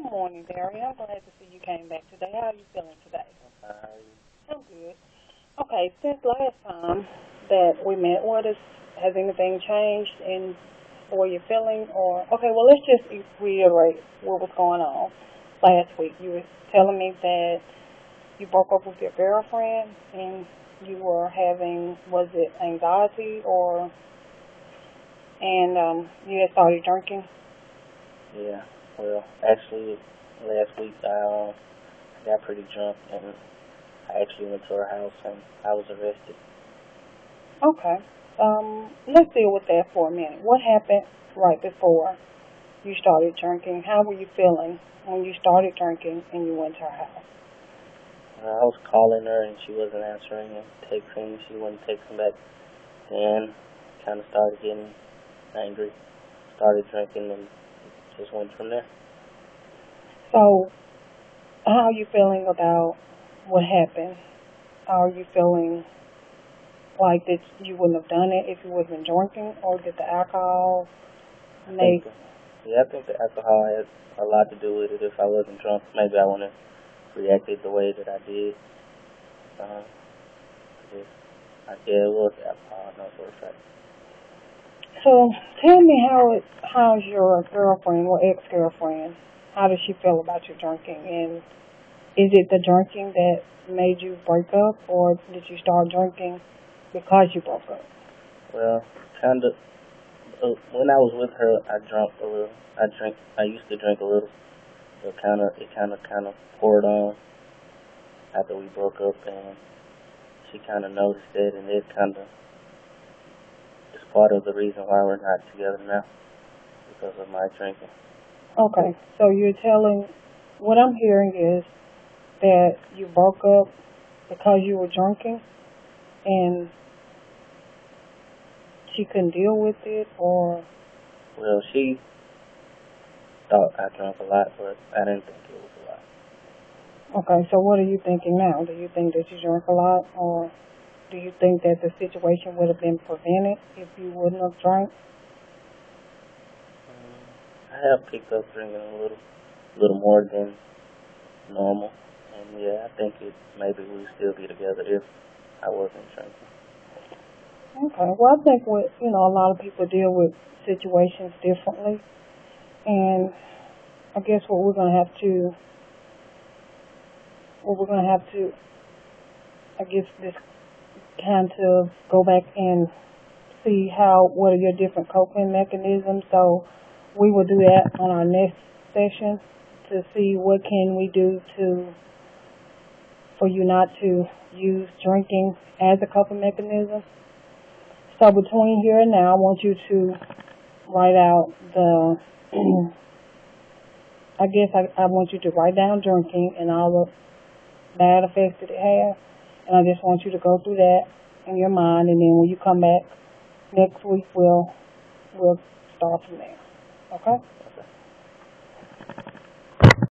Good morning, Barry. I'm glad to see you came back today. How are you feeling today? I'm good. Okay, since last time that we met, has anything changed in or you're feeling? Or okay, well, let's just reiterate what was going on last week. You were telling me that you broke up with your girlfriend and you were having, was it anxiety you had started drinking? Yeah, well, actually, last week I got pretty drunk and I actually went to her house and I was arrested. Okay. Let's deal with that for a minute. What happened right before you started drinking? How were you feeling when you started drinking and you went to her house? I was calling her and she wasn't answering and texting. She wasn't texting back. And kind of started getting angry, started drinking, and just went from there. So, how are you feeling about what happened? How are you feeling like that you wouldn't have done it if you wasn't drinking, or did the alcohol make... I think the alcohol had a lot to do with it. If I wasn't drunk, maybe I wouldn't have reacted the way that I did. Yeah, it was alcohol, no, for a fact. So, tell me how's your girlfriend or ex-girlfriend? How does she feel about you drinking? And is it the drinking that made you break up, or did you start drinking because you broke up? Well, kind of. When I was with her, I drank a little. I used to drink a little. But it kind of poured on after we broke up, and she kind of noticed it, and it kind of is part of the reason why we're not together now, because of my drinking. Okay, so what I'm hearing is that you broke up because you were drinking, and she couldn't deal with it, or... Well, she thought I drank a lot, but I didn't think it was a lot. Okay, so what are you thinking now? Do you think that you drank a lot, or do you think that the situation would have been prevented if you wouldn't have drank? I have picked up drinking a little more than normal, and yeah, I think maybe we'd still be together if I wasn't drinking. Okay, well, I think a lot of people deal with situations differently, and I guess we're going to have to, I guess, this kind of go back and see what are your different coping mechanisms. So we will do that on our next session to see what can we do for you not to use drinking as a coping mechanism. So between here and now, I want you to write out I want you to write down drinking and all the bad effects that it has. And I just want you to go through that in your mind, and then when you come back next week, we'll start from there. Okay?